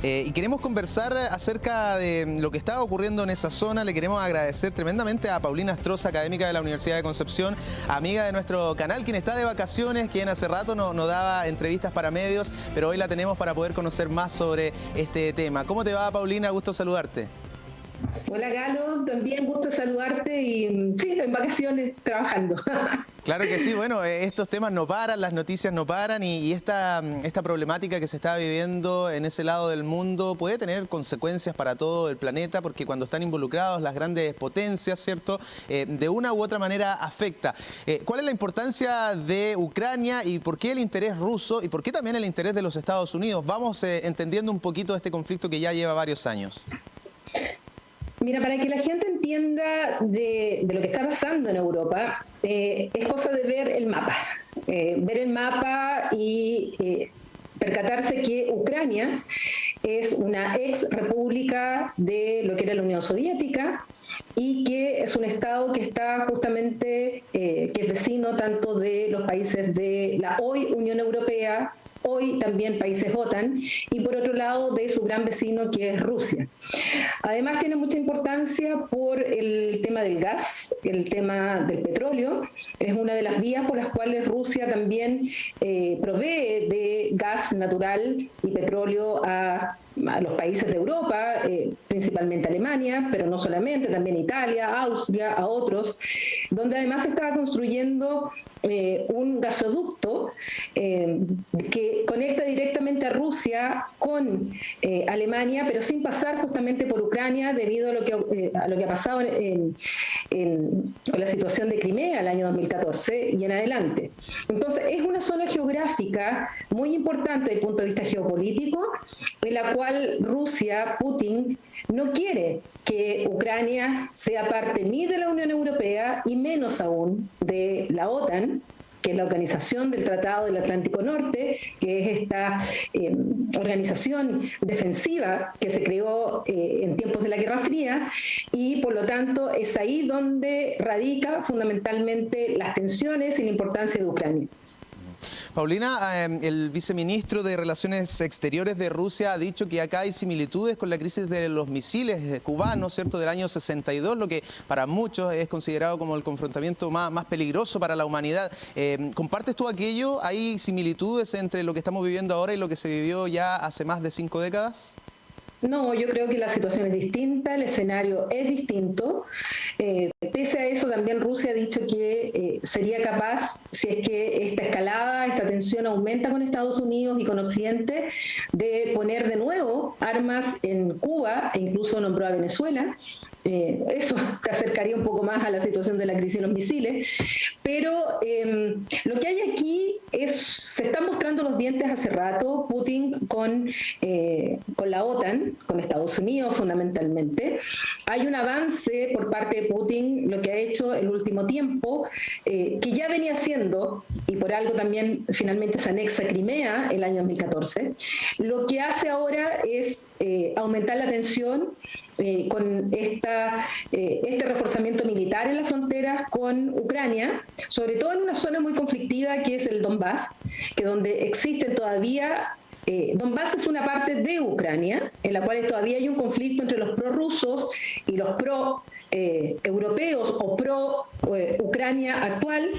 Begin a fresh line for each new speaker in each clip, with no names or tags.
Y queremos conversar acerca de lo que está ocurriendo en esa zona. Le queremos agradecer tremendamente a Paulina Astroza, académica de la Universidad de Concepción, amiga de nuestro canal, quien está de vacaciones, quien hace rato no daba entrevistas para medios, pero hoy la tenemos para poder conocer más sobre este tema. ¿Cómo te va, Paulina? Gusto saludarte.
Hola Galo, también gusto saludarte y sí, en vacaciones trabajando.
Claro que sí, bueno, estos temas no paran, las noticias no paran y esta problemática que se está viviendo en ese lado del mundo puede tener consecuencias para todo el planeta porque cuando están involucrados las grandes potencias, ¿cierto? De una u otra manera afecta. ¿Cuál es la importancia de Ucrania y por qué el interés ruso y por qué también el interés de los Estados Unidos? Vamos entendiendo un poquito este conflicto que ya lleva varios años.
Mira, para que la gente entienda de lo que está pasando en Europa, es cosa de ver el mapa. Ver el mapa y percatarse que Ucrania es una ex república de lo que era la Unión Soviética y que es un estado que está justamente, que es vecino tanto de los países de la hoy Unión Europea, hoy también países OTAN, y por otro lado de su gran vecino que es Rusia. Además tiene mucha importancia por el tema del gas, el tema del petróleo, es una de las vías por las cuales Rusia también provee de gas natural y petróleo a los países de Europa, principalmente Alemania, pero no solamente, también Italia, Austria, a otros, donde además se estaba construyendo un gasoducto que conecta directamente a Rusia con Alemania, pero sin pasar justamente por Ucrania debido a lo que ha pasado con la situación de Crimea el año 2014 y en adelante. Entonces es una zona geográfica muy importante desde el punto de vista geopolítico, en la cual Rusia, Putin, no quiere que Ucrania sea parte ni de la Unión Europea y menos aún de la OTAN, que es la Organización del Tratado del Atlántico Norte, que es esta organización defensiva que se creó en tiempos de la Guerra Fría, y por lo tanto es ahí donde radica fundamentalmente las tensiones y la importancia de Ucrania.
Paulina, el viceministro de Relaciones Exteriores de Rusia ha dicho que acá hay similitudes con la crisis de los misiles cubanos, ¿cierto?, del año 62, lo que para muchos es considerado como el confrontamiento más peligroso para la humanidad. ¿Compartes tú aquello? ¿Hay similitudes entre lo que estamos viviendo ahora y lo que se vivió ya hace más de 5 décadas?
No, yo creo que la situación es distinta, el escenario es distinto. Pese a eso, también Rusia ha dicho que sería capaz, si es que esta escalada, esta tensión aumenta con Estados Unidos y con Occidente, de poner de nuevo armas en Cuba, e incluso nombró a Venezuela. Eso te acercaría un poco más a la situación de la crisis de los misiles, pero lo que hay aquí se están mostrando los dientes hace rato, Putin con la OTAN, con Estados Unidos fundamentalmente. Hay un avance por parte de Putin, lo que ha hecho el último tiempo, que ya venía haciendo, y por algo también finalmente se anexa Crimea el año 2014, lo que hace ahora es aumentar la tensión con este reforzamiento militar en las fronteras con Ucrania, sobre todo en una zona muy conflictiva que es el Donbass, que donde existen todavía... Donbass es una parte de Ucrania, en la cual todavía hay un conflicto entre los prorrusos y los pro-europeos o pro-Ucrania actual,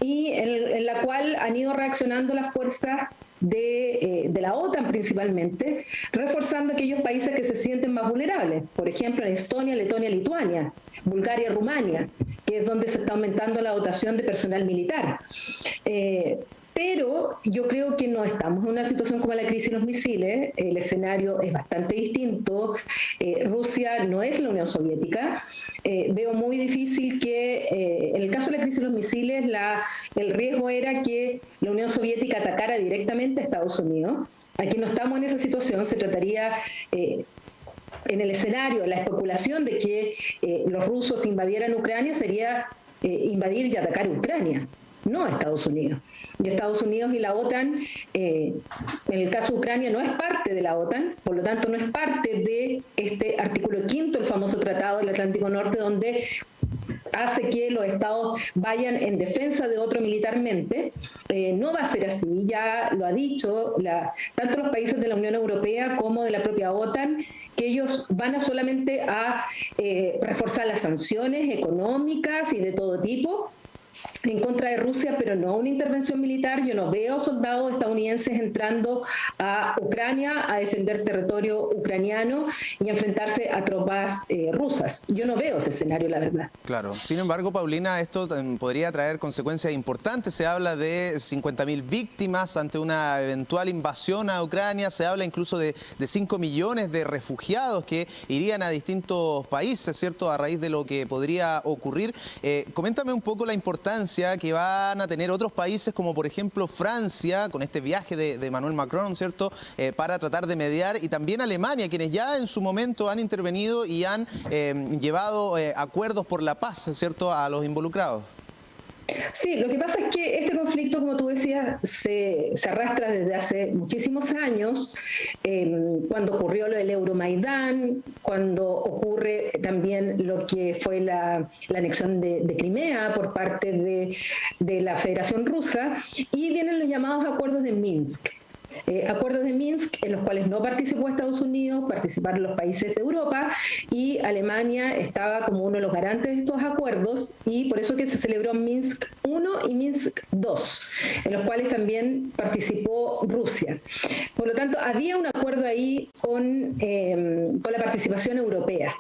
y en la cual han ido reaccionando las fuerzas de la OTAN principalmente, reforzando aquellos países que se sienten más vulnerables, por ejemplo en Estonia, Letonia, Lituania, Bulgaria, Rumania, que es donde se está aumentando la dotación de personal militar. Pero yo creo que no estamos en una situación como la crisis de los misiles, el escenario es bastante distinto, Rusia no es la Unión Soviética, veo muy difícil que, en el caso de la crisis de los misiles, el riesgo era que la Unión Soviética atacara directamente a Estados Unidos. Aquí no estamos en esa situación, se trataría... en el escenario, la especulación de que los rusos invadieran Ucrania sería invadir y atacar Ucrania, no a Estados Unidos. Y Estados Unidos y la OTAN, en el caso de Ucrania, no es parte de la OTAN, por lo tanto no es parte de este artículo 5, el famoso Tratado del Atlántico Norte, donde hace que los estados vayan en defensa de otro militarmente. No va a ser así, ya lo ha dicho tanto los países de la Unión Europea como de la propia OTAN, que ellos van a solamente a reforzar las sanciones económicas y de todo tipo en contra de Rusia, pero no una intervención militar. Yo no veo soldados estadounidenses entrando a Ucrania a defender territorio ucraniano y enfrentarse a tropas rusas. Yo no veo ese escenario, la verdad.
Claro. Sin embargo, Paulina, esto podría traer consecuencias importantes. Se habla de 50.000 víctimas ante una eventual invasión a Ucrania. Se habla incluso de 5 millones de refugiados que irían a distintos países, ¿cierto?, a raíz de lo que podría ocurrir. Coméntame un poco la importancia que van a tener otros países como por ejemplo Francia, con este viaje de Emmanuel Macron, ¿cierto?, para tratar de mediar, y también Alemania, quienes ya en su momento han intervenido y han llevado acuerdos por la paz, ¿cierto?, a los involucrados.
Sí, lo que pasa es que este conflicto, como tú decías, se arrastra desde hace muchísimos años, cuando ocurrió lo del Euromaidán, cuando ocurre también lo que fue la anexión de Crimea por parte de la Federación Rusa, y vienen los llamados acuerdos de Minsk. Acuerdos de Minsk en los cuales no participó Estados Unidos, participaron los países de Europa, y Alemania estaba como uno de los garantes de estos acuerdos, y por eso que se celebró Minsk I y Minsk II, en los cuales también participó Rusia. Por lo tanto, había un acuerdo ahí con la participación europea.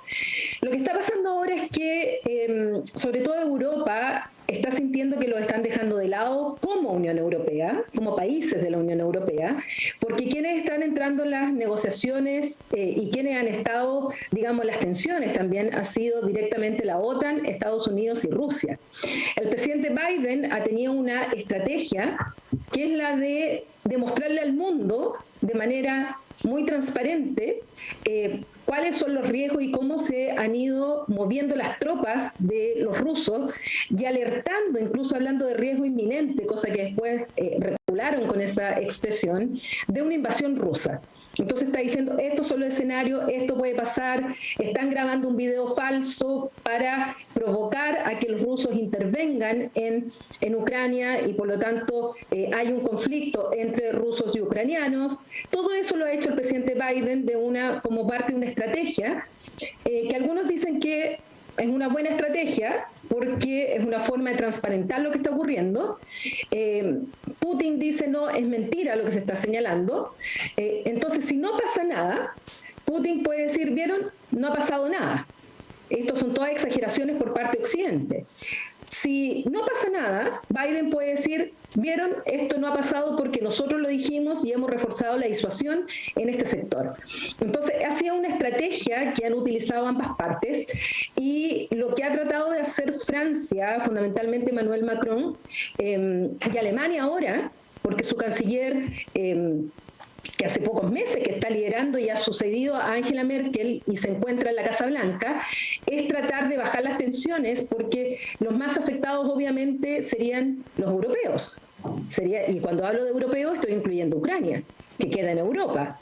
Lo que está pasando ahora es que, sobre todo Europa, está sintiendo que lo están dejando de lado como Unión Europea, como países de la Unión Europea, porque quienes están entrando en las negociaciones y quienes han estado, digamos, las tensiones también, ha sido directamente la OTAN, Estados Unidos y Rusia. El presidente Biden ha tenido una estrategia que es la de demostrarle al mundo de manera muy transparente cuáles son los riesgos y cómo se han ido moviendo las tropas de los rusos, y alertando, incluso hablando de riesgo inminente, cosa que después regularon con esa expresión, de una invasión rusa. Entonces está diciendo, estos son los escenarios, esto puede pasar, están grabando un video falso para provocar a que los rusos intervengan en Ucrania, y por lo tanto hay un conflicto entre rusos y ucranianos. Todo eso lo ha hecho el presidente Biden como parte de una estrategia que algunos dicen que es una buena estrategia porque es una forma de transparentar lo que está ocurriendo. Putin dice no, es mentira lo que se está señalando. Entonces, si no pasa nada, Putin puede decir, ¿vieron? No ha pasado nada. Estos son todas exageraciones por parte de Occidente. Si no pasa nada, Biden puede decir, vieron, esto no ha pasado porque nosotros lo dijimos y hemos reforzado la disuasión en este sector. Entonces, ha sido una estrategia que han utilizado ambas partes, y lo que ha tratado de hacer Francia, fundamentalmente Emmanuel Macron, y Alemania ahora, porque su canciller, que hace pocos meses que está liderando y ha sucedido a Angela Merkel y se encuentra en la Casa Blanca, es tratar de bajar las tensiones, porque los más afectados obviamente serían los europeos. Y cuando hablo de europeos estoy incluyendo Ucrania, que queda en Europa.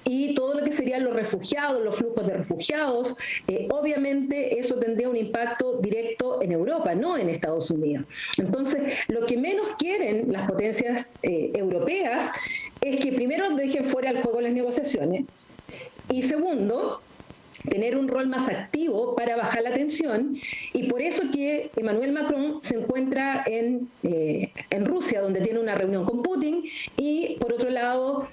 Y todo lo que serían los refugiados, los flujos de refugiados, obviamente eso tendría un impacto directo en Europa, no en Estados Unidos. Entonces, lo que menos quieren las potencias europeas es que primero dejen fuera el juego las negociaciones, y segundo, tener un rol más activo para bajar la tensión, y por eso que Emmanuel Macron se encuentra en Rusia, donde tiene una reunión con Putin, y por otro lado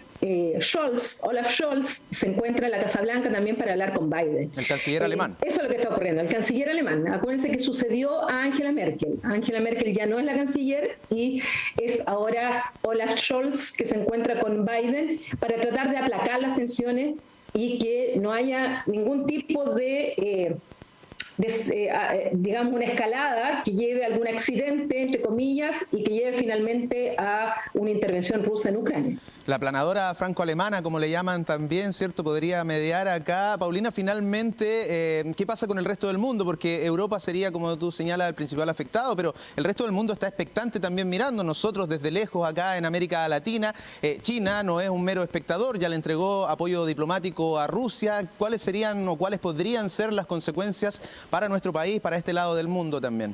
Olaf Scholz se encuentra en la Casa Blanca también para hablar con Biden.
El canciller alemán.
Eso es lo que está ocurriendo, el canciller alemán. Acuérdense que sucedió a Angela Merkel. Angela Merkel ya no es la canciller y es ahora Olaf Scholz que se encuentra con Biden para tratar de aplacar las tensiones y que no haya ningún tipo de digamos, una escalada que lleve a algún accidente, entre comillas, y que lleve finalmente a una intervención rusa en Ucrania.
La planadora franco-alemana, como le llaman también, ¿cierto?, podría mediar acá. Paulina, finalmente, ¿qué pasa con el resto del mundo? Porque Europa sería, como tú señalas, el principal afectado, pero el resto del mundo está expectante también mirando. Nosotros desde lejos acá en América Latina, China no es un mero espectador, ya le entregó apoyo diplomático a Rusia. ¿Cuáles serían o cuáles podrían ser las consecuencias para nuestro país, para este lado del mundo también?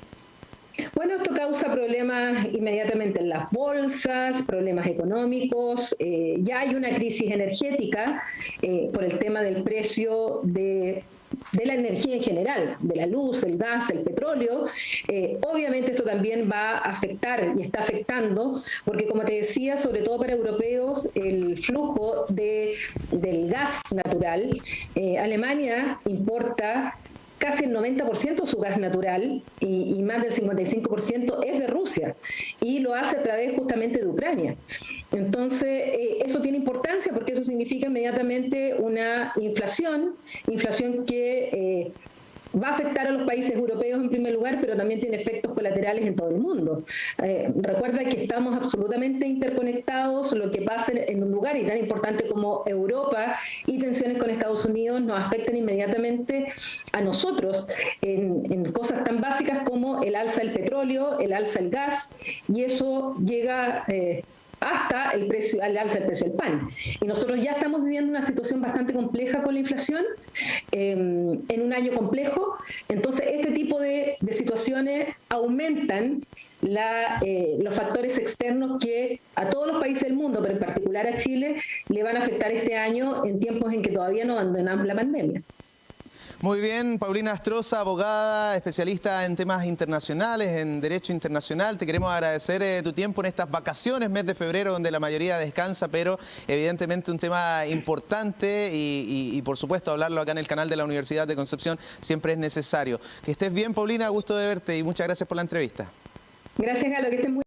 Bueno, esto causa problemas inmediatamente en las bolsas, problemas económicos. Ya hay una crisis energética por el tema del precio de la energía en general, de la luz, el gas, el petróleo. Obviamente esto también va a afectar y está afectando, porque como te decía, sobre todo para europeos, el flujo del gas natural, Alemania importa casi el 90% de su gas natural y más del 55% es de Rusia y lo hace a través justamente de Ucrania. Entonces, eso tiene importancia porque eso significa inmediatamente una inflación que va a afectar a los países europeos en primer lugar, pero también tiene efectos colaterales en todo el mundo. Recuerda que estamos absolutamente interconectados. Lo que pasa en un lugar y tan importante como Europa y tensiones con Estados Unidos nos afectan inmediatamente a nosotros en cosas tan básicas como el alza del petróleo, el alza del gas, y eso llega hasta el alza del precio del pan. Y nosotros ya estamos viviendo una situación bastante compleja con la inflación, en un año complejo. Entonces, este tipo de situaciones aumentan los factores externos que a todos los países del mundo, pero en particular a Chile, le van a afectar este año en tiempos en que todavía no abandonamos la pandemia.
Muy bien, Paulina Astroza, abogada, especialista en temas internacionales, en derecho internacional. Te queremos agradecer tu tiempo en estas vacaciones, mes de febrero, donde la mayoría descansa, pero evidentemente un tema importante y por supuesto hablarlo acá en el canal de la Universidad de Concepción siempre es necesario. Que estés bien, Paulina, gusto de verte y muchas gracias por la entrevista.
Gracias, Galo, que estén muy